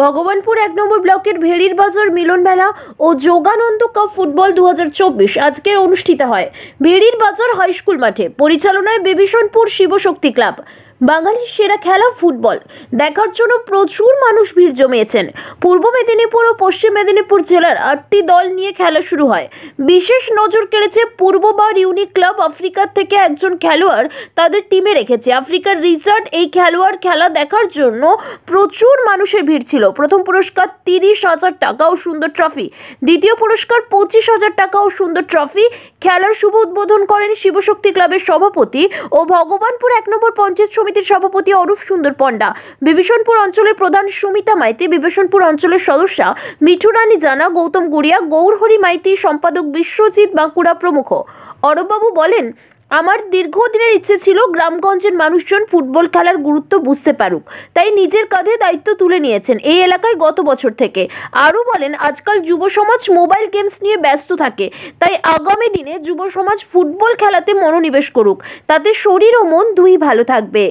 ভগবানপুর ১ নম্বর ব্লকের ভেড়ির বাজার মিলন মেলা ও যোগানন্দ কাপ ফুটবল ২০২৪ আজকে অনুষ্ঠিত হয় ভেড়ির বাজার হাই স্কুল মাঠে। পরিচালনায় বিভীষণপুর শিবশক্তি ক্লাব। বাঙালির সেরা খেলা ফুটবল দেখার জন্য প্রচুর মানুষ ভিড় জমিয়েছেন। পূর্ব মেদিনীপুর ও পশ্চিম মেদিনীপুর জেলার ৮টি দল নিয়ে খেলা শুরু হয়। বিশেষ নজর কেড়েছে পূর্ববার ইউনিক ক্লাব। আফ্রিকার থেকে একজন খেলোয়াড় তাদের টিমে রেখেছে। আফ্রিকার রিচার্ড এই খেলোয়াড় খেলা দেখার জন্য প্রচুর মানুষের ভিড় ছিল। প্রথম পুরস্কার ৩০,০০০ টাকা ও সুন্দর ট্রফি, দ্বিতীয় পুরস্কার ২৫,০০০ টাকা ও সুন্দর ট্রফি। খেলার শুভ উদ্বোধন করেন শিবশক্তি ক্লাবের সভাপতি ও ভগবানপুর ১ নম্বর পঞ্চায়েত সমিতির সভাপতি অরূপ সুন্দর পণ্ডা, বিভীষণপুর অঞ্চলের প্রধান সুমিতা মাইতি, বিভীষণপুর অঞ্চলের সদস্যা মিঠু রানী জানা, গৌতম গুড়িয়া, গৌরহরি মাইতি, সম্পাদক বিশ্বজিৎ বাঁকুড়া প্রমুখ। অরূপবাবু বলেন, আমার দীর্ঘদিনের ইচ্ছে ছিল গ্রামগঞ্জের মানুষজন ফুটবল খেলার গুরুত্ব বুঝতে পারুক, তাই নিজের কাঁধে দায়িত্ব তুলে নিয়েছেন এই এলাকায় গত বছর থেকে। আরও বলেন, আজকাল যুব সমাজ মোবাইল গেমস নিয়ে ব্যস্ত থাকে, তাই আগামী দিনে যুব সমাজ ফুটবল খেলাতে মনোনিবেশ করুক, তাতে শরীর ও মন দুই ভালো থাকবে।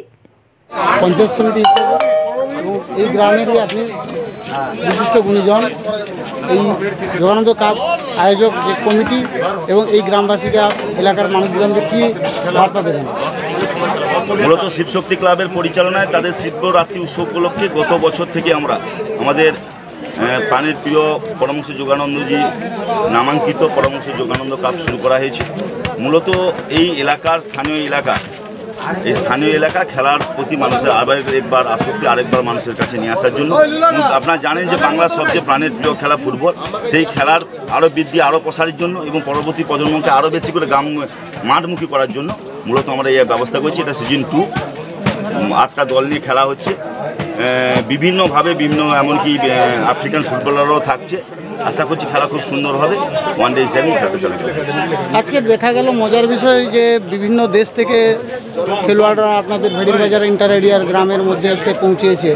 পঞ্চায়েত সমিতি হিসেবে এবং এই গ্রামেরই আপনি বিশিষ্ট গুণীজন, এই যোগানন্দ কাপ আয়োজক যে কমিটি এবং এই গ্রামবাসীকে এলাকার মানুষজনকে কী বার্তা দেবেন? মূলত শিবশক্তি ক্লাবের পরিচালনায় তাদের শিবরাত্রি উৎসব উপলক্ষে গত বছর থেকে আমরা আমাদের প্রাণের প্রিয় পরমহংস যোগানন্দজি নামাঙ্কিত পরমহংস যোগানন্দ কাপ শুরু করা হয়েছে। মূলত এই এলাকার স্থানীয় এলাকা খেলার প্রতি মানুষের একবার আসক্তি আরেকবার মানুষের কাছে নিয়ে আসার জন্য। আপনারা জানেন যে বাংলার সবচেয়ে প্রাণের প্রিয় খেলা ফুটবল, সেই খেলার আরও বৃদ্ধি আরও প্রসারের জন্য এবং পরবর্তী প্রজন্মকে আরও বেশি করে মাঠমুখী করার জন্য মূলত আমরা এই ব্যবস্থা করছি। এটা সিজন 2, 8টা দল নিয়ে খেলা হচ্ছে বিভিন্নভাবে, এমনকি আফ্রিকান ফুটবলাররাও থাকছে। আশা করছি খেলা খুব সুন্দর হবে, ওয়ান ডে হিসাবেই খেলতে চলবে। আজকে দেখা গেল মজার বিষয় যে বিভিন্ন দেশ থেকে খেলোয়াড়রা আপনাদের ভেড়ির বাজার ইন্টার এরিয়ার গ্রামের মধ্যে এসে পৌঁছেছে।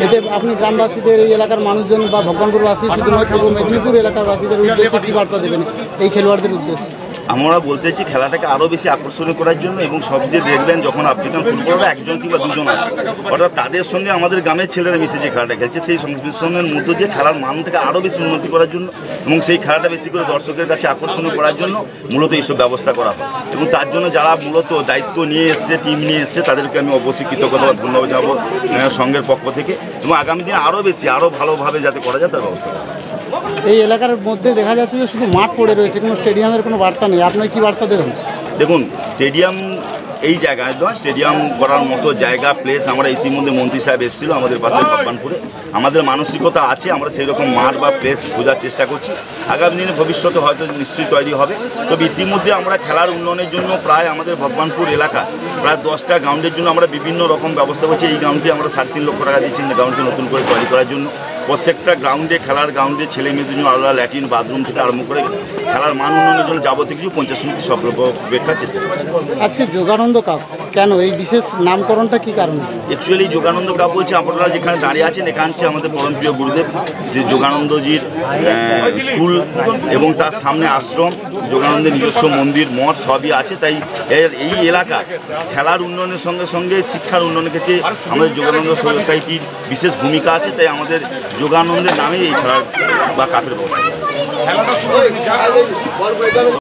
এতে আপনি গ্রামবাসীদের, এই এলাকার মানুষজন বা ভগবানপুরবাসী, শুধু নয় পূর্ব মেদিনীপুর এলাকার বাসীদের উদ্দেশ্যে কী বার্তা দেবেন এই খেলোয়াড়দের উদ্দেশ্যে? আমরা বলতে চাইছি খেলাটাকে আরও বেশি আকর্ষণীয় করার জন্য, এবং সবচেয়ে দেখবেন যখন আফ্রিকান ফুটবলাররা একজন কিংবা দুজন আসে, অর্থাৎ তাদের সঙ্গে আমাদের গ্রামের ছেলেরা মিশে যে খেলাটা খেলছে, সেই সংমিশ্রণের মধ্য দিয়ে খেলার মানটাকে আরও বেশি উন্নতি করার জন্য এবং সেই খেলাটা বেশি করে দর্শকের কাছে আকর্ষণীয় করার জন্য মূলত এইসব ব্যবস্থা করা হয়। এবং তার জন্য যারা মূলত দায়িত্ব নিয়ে এসছে, টিম নিয়ে এসছে, তাদেরকে আমি অবশ্যই কৃতজ্ঞতা ধন্যবাদ জানাবো সংঘের পক্ষ থেকে, এবং আগামী দিনে আরও বেশি আরও ভালোভাবে যাতে করা যায় তার ব্যবস্থা করা। এই এলাকার মধ্যে দেখা যাচ্ছে যে শুধু মাঠ পড়ে রয়েছে, কোনো স্টেডিয়ামের কোনো বার্তা নেই। আপনার কী বার্তা দেবেন? দেখুন, স্টেডিয়াম এই জায়গায় নয়, স্টেডিয়াম করার মতো জায়গা প্লেস আমরা ইতিমধ্যে মন্ত্রী সাহেব এসেছিল আমাদের পাশে ভগবানপুরে। আমাদের মানসিকতা আছে, আমরা সেই রকম মাঠ বা প্লেস খোঁজার চেষ্টা করছি। আগামী দিনে ভবিষ্যতে হয়তো নিশ্চয়ই তৈরি হবে। তবে ইতিমধ্যে আমরা খেলার উন্নয়নের জন্য প্রায় আমাদের ভগবানপুর এলাকা প্রায় 10টা গ্রাউন্ডের জন্য আমরা বিভিন্ন রকম ব্যবস্থা করছি। এই গ্রাউন্ডে আমরা 3.5 লক্ষ টাকা দিচ্ছি গ্রাউন্ডটি নতুন করে তৈরি করার জন্য। প্রত্যেকটা খেলার গ্রাউন্ডে ছেলে মেয়েদের জন্য আলাদা ল্যাট্রিন, বাথরুম থেকে আরম্ভ করে খেলার মান উন্নয়নের জন্য যাবতীয় কিছু পঞ্চায়েত সমিতি সব বেকার চেষ্টা করছে। আজকে যোগানন্দ কাপ কেন, এই বিশেষ নামকরণটা কী কারণে? অ্যাকচুয়ালি যোগানন্দ কাপ বলছে, আপনারা যেখানে দাঁড়িয়ে আছেন এখানে হচ্ছে আমাদের পরমপ্রিয় গুরুদেব যে যোগানন্দজির স্কুল এবং তার সামনে আশ্রম, যোগানন্দের নিজস্ব মন্দির, মঠ সবই আছে। তাই এই এলাকা খেলার উন্নয়নের সঙ্গে সঙ্গে শিক্ষার উন্নয়নের ক্ষেত্রে আমাদের যোগানন্দ সোসাইটির বিশেষ ভূমিকা আছে। তাই আমাদের যোগানন্দের নামে এই খেলার বা কাপের ব্যবস্থা।